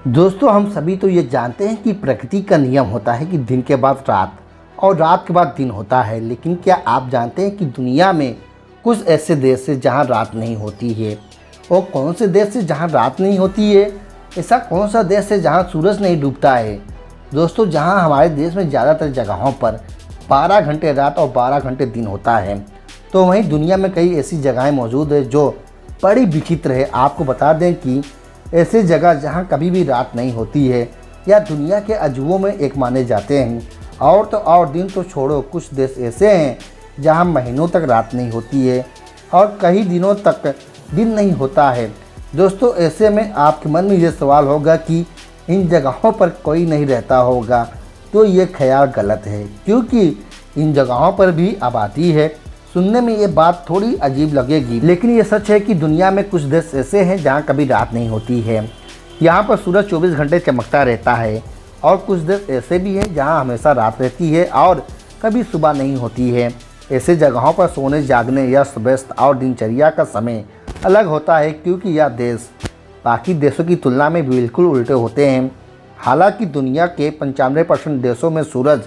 दोस्तों, हम सभी तो ये जानते हैं कि प्रकृति का नियम होता है कि दिन के बाद रात और रात के बाद दिन होता है। लेकिन क्या आप जानते हैं कि दुनिया में कुछ ऐसे देश हैं जहाँ रात नहीं होती है? और कौन से देश है जहाँ रात नहीं होती है? ऐसा कौन सा देश है जहाँ सूरज नहीं डूबता है? दोस्तों, जहाँ हमारे देश में ज़्यादातर जगहों पर 12 घंटे रात और 12 घंटे दिन होता है, तो वहीं दुनिया में कई ऐसी जगहें मौजूद है जो बड़ी विचित्र है। आपको बता दें कि ऐसे जगह जहाँ कभी भी रात नहीं होती है या दुनिया के अजूबों में एक माने जाते हैं। और तो और दिन तो छोड़ो, कुछ देश ऐसे हैं जहाँ महीनों तक रात नहीं होती है और कई दिनों तक दिन नहीं होता है। दोस्तों, ऐसे में आपके मन में ये सवाल होगा कि इन जगहों पर कोई नहीं रहता होगा, तो ये ख्याल गलत है, क्योंकि इन जगहों पर भी आबादी है। सुनने में ये बात थोड़ी अजीब लगेगी, लेकिन ये सच है कि दुनिया में कुछ देश ऐसे हैं जहाँ कभी रात नहीं होती है। यहाँ पर सूरज 24 घंटे चमकता रहता है। और कुछ देश ऐसे भी हैं जहाँ हमेशा रात रहती है और कभी सुबह नहीं होती है। ऐसे जगहों पर सोने जागने या सुबह और दिनचर्या का समय अलग होता है, क्योंकि यह देश बाकी देशों की तुलना में बिल्कुल उल्टे होते हैं। हालांकि दुनिया के 95% देशों में सूरज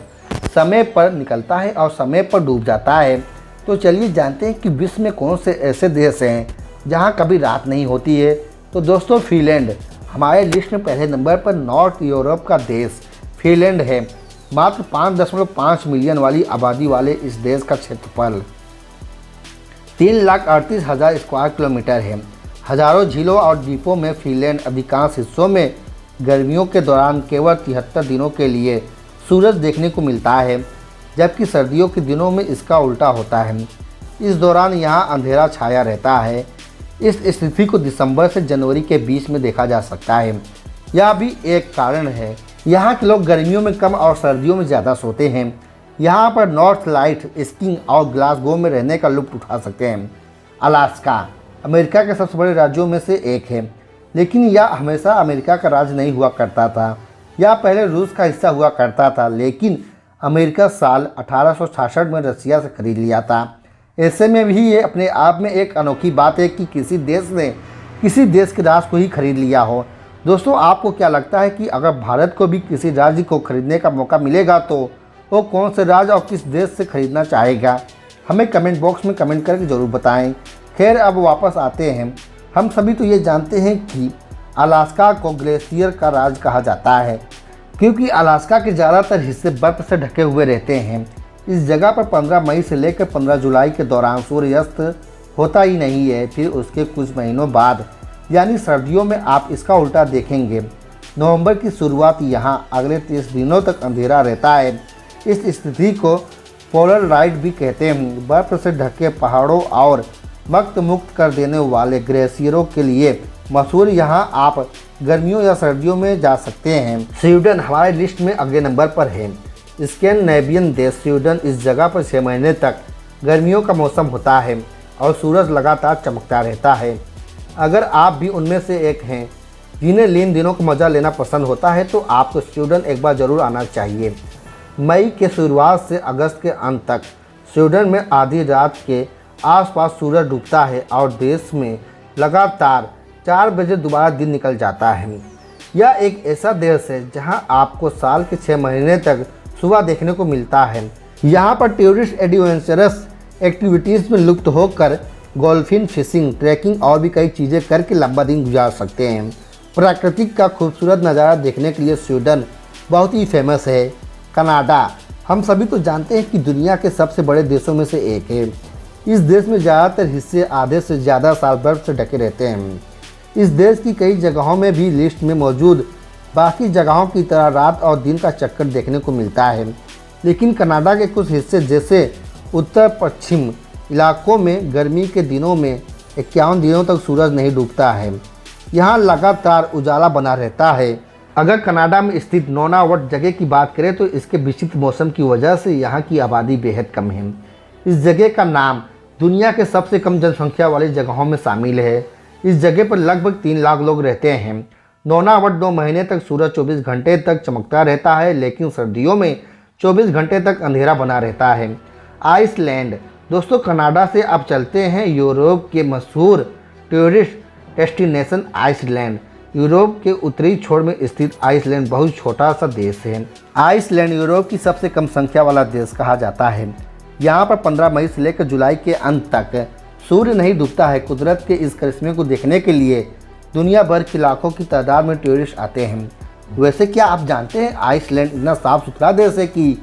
समय पर निकलता है और समय पर डूब जाता है। तो चलिए जानते हैं कि विश्व में कौन से ऐसे देश हैं जहां कभी रात नहीं होती है। तो दोस्तों, फिनलैंड हमारे लिस्ट में पहले नंबर पर नॉर्थ यूरोप का देश फिनलैंड है। मात्र 5.5 मिलियन वाली आबादी वाले इस देश का क्षेत्रफल 3,38,000 स्क्वायर किलोमीटर है। हजारों झीलों और द्वीपों में फिनलैंड अधिकांश हिस्सों में गर्मियों के दौरान केवल 73 दिनों के लिए सूरज देखने को मिलता है, जबकि सर्दियों के दिनों में इसका उल्टा होता है। इस दौरान यहाँ अंधेरा छाया रहता है। इस स्थिति को दिसंबर से जनवरी के बीच में देखा जा सकता है। यह भी एक कारण है। यहाँ के लोग गर्मियों में कम और सर्दियों में ज़्यादा सोते हैं। यहाँ पर नॉर्थ लाइट स्कीइंग और ग्लासगो में रहने का लुत्फ़ उठा सकते हैं। अलास्का अमेरिका के सबसे बड़े राज्यों में से एक है, लेकिन यह हमेशा अमेरिका का राज्य नहीं हुआ करता था। यह पहले रूस का हिस्सा हुआ करता था, लेकिन अमेरिका साल 1866 में रसिया से खरीद लिया था। ऐसे में भी ये अपने आप में एक अनोखी बात है कि किसी देश ने किसी देश के राज्य को ही खरीद लिया हो। दोस्तों, आपको क्या लगता है कि अगर भारत को भी किसी राज्य को खरीदने का मौका मिलेगा तो वो कौन से राज्य और किस देश से खरीदना चाहेगा? हमें कमेंट बॉक्स में कमेंट करके ज़रूर बताएं। खैर, अब वापस आते हैं। हम सभी तो ये जानते हैं कि अलास्का को ग्लेशियर का राज्य कहा जाता है, क्योंकि अलास्का के ज़्यादातर हिस्से बर्फ़ से ढके हुए रहते हैं। इस जगह पर 15 मई से लेकर 15 जुलाई के दौरान सूर्यास्त होता ही नहीं है। फिर उसके कुछ महीनों बाद यानी सर्दियों में आप इसका उल्टा देखेंगे। नवंबर की शुरुआत यहाँ अगले 30 दिनों तक अंधेरा रहता है। इस स्थिति को पोलर राइट भी कहते हैं। बर्फ़ से ढके पहाड़ों और वक्त मुक्त कर देने वाले ग्लेशियरों के लिए मशहूर यहाँ आप गर्मियों या सर्दियों में जा सकते हैं। स्वीडन हमारे लिस्ट में अगले नंबर पर है। स्कैंडिनेवियन देश स्वीडन, इस जगह पर 6 महीने तक गर्मियों का मौसम होता है और सूरज लगातार चमकता रहता है। अगर आप भी उनमें से एक हैं जिन्हें लीन दिनों को मज़ा लेना पसंद होता है, तो आपको स्वीडन एक बार ज़रूर आना चाहिए। मई के शुरुआत से अगस्त के अंत तक स्वीडन में आधी रात के आसपास सूरज डूबता है और देश में लगातार 4 बजे दोबारा दिन निकल जाता है। यह एक ऐसा देश है जहां आपको साल के 6 महीने तक सुबह देखने को मिलता है। यहां पर टूरिस्ट एडवेंचरस एक्टिविटीज़ में लुप्त होकर गोल्फिन, फिशिंग, ट्रैकिंग और भी कई चीज़ें करके लंबा दिन गुजार सकते हैं। प्राकृतिक का खूबसूरत नज़ारा देखने के लिए स्वीडन बहुत ही फेमस है। कनाडा हम सभी तो जानते हैं कि दुनिया के सबसे बड़े देशों में से एक है। इस देश में ज़्यादातर हिस्से आधे से ज़्यादा साल बर्फ़ से ढके रहते हैं। इस देश की कई जगहों में भी लिस्ट में मौजूद बाकी जगहों की तरह रात और दिन का चक्कर देखने को मिलता है, लेकिन कनाडा के कुछ हिस्से जैसे उत्तर पश्चिम इलाकों में गर्मी के दिनों में 51 दिनों तक सूरज नहीं डूबता है। यहाँ लगातार उजाला बना रहता है। अगर कनाडा में स्थित नौनावट जगह की बात करें तो इसके विचित्र मौसम की वजह से यहाँ की आबादी बेहद कम है। इस जगह का नाम दुनिया के सबसे कम जनसंख्या वाली जगहों में शामिल है। इस जगह पर लगभग 3 लाख लोग रहते हैं। नौनावट 2 महीने तक सूरज 24 घंटे तक चमकता रहता है, लेकिन सर्दियों में 24 घंटे तक अंधेरा बना रहता है। आइसलैंड दोस्तों, कनाडा से अब चलते हैं यूरोप के मशहूर टूरिस्ट डेस्टिनेशन आइसलैंड। यूरोप के उत्तरी छोर में स्थित आइसलैंड बहुत छोटा सा देश है। आइसलैंड यूरोप की सबसे कम संख्या वाला देश कहा जाता है। यहाँ पर 15 मई से लेकर जुलाई के अंत तक सूर्य नहीं डूबता है। कुदरत के इस करिश्मे को देखने के लिए दुनिया भर के लाखों की तादाद में टूरिस्ट आते हैं। वैसे क्या आप जानते हैं आइसलैंड इतना साफ सुथरा देश है कि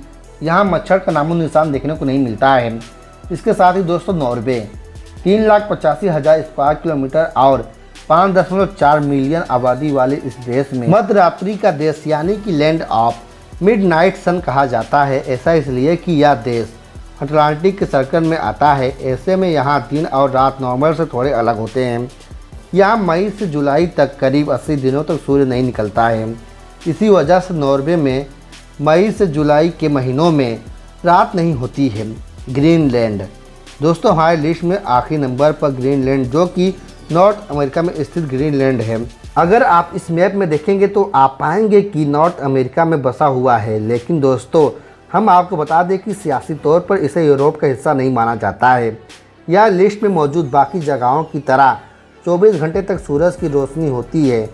यहाँ मच्छर का नामो निशान देखने को नहीं मिलता है। इसके साथ ही दोस्तों नॉर्वे 3,85,000 स्क्वायर किलोमीटर और 5.4 मिलियन आबादी वाले इस देश में मध्य रात्रि का देश यानी कि लैंड ऑफ मिडनाइट सन कहा जाता है। ऐसा इसलिए कि यह देश अटलांटिक के सर्कल में आता है। ऐसे में यहाँ दिन और रात नॉर्मल से थोड़े अलग होते हैं। यहाँ मई से जुलाई तक करीब 80 दिनों तक सूर्य नहीं निकलता है। इसी वजह से नॉर्वे में मई से जुलाई के महीनों में रात नहीं होती है। ग्रीनलैंड दोस्तों हमारे लिस्ट में आखिरी नंबर पर ग्रीनलैंड, जो कि नॉर्थ अमेरिका में स्थित ग्रीनलैंड है। अगर आप इस मैप में देखेंगे तो आप पाएंगे कि नॉर्थ अमेरिका में बसा हुआ है, लेकिन दोस्तों हम आपको बता दें कि सियासी तौर पर इसे यूरोप का हिस्सा नहीं माना जाता है। यह लिस्ट में मौजूद बाकी जगहों की तरह 24 घंटे तक सूरज की रोशनी होती है।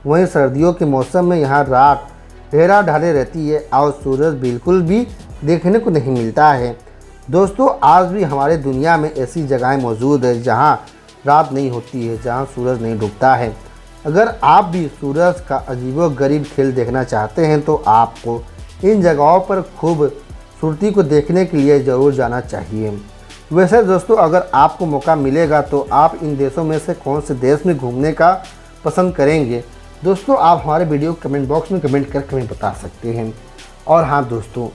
वहीं सर्दियों के मौसम में यहाँ रात घेरा ढाले रहती है और सूरज बिल्कुल भी देखने को नहीं मिलता है। दोस्तों आज भी हमारे दुनिया में ऐसी जगहें मौजूद है जहाँ रात नहीं होती है, जहाँ सूरज नहीं डूबता है। अगर आप भी सूरज का अजीबोगरीब खेल देखना चाहते हैं तो आपको इन जगहों पर खूबसूरती को देखने के लिए ज़रूर जाना चाहिए। वैसे दोस्तों अगर आपको मौका मिलेगा तो आप इन देशों में से कौन से देश में घूमने का पसंद करेंगे? दोस्तों आप हमारे वीडियो कमेंट बॉक्स में कमेंट करके हमें बता सकते हैं। और हाँ दोस्तों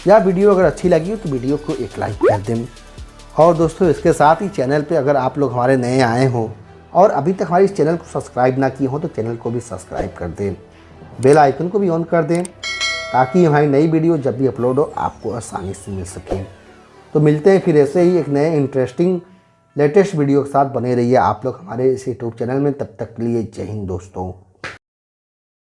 यह वीडियो अगर अच्छी लगी हो तो वीडियो को एक लाइक कर दें। और दोस्तों इसके साथ ही चैनल पे अगर आप लोग हमारे नए आए हों और अभी तक हमारे इस चैनल को सब्सक्राइब ना किए हों तो चैनल को भी सब्सक्राइब कर दें, बेल आइकन को भी ऑन कर दें ताकि हमारी नई वीडियो जब भी अपलोड हो आपको आसानी से मिल सके। तो मिलते हैं फिर ऐसे ही एक नए इंटरेस्टिंग लेटेस्ट वीडियो के साथ। बने रहिए आप लोग हमारे इस यूट्यूब चैनल में। तब तक के लिए जय हिंद दोस्तों।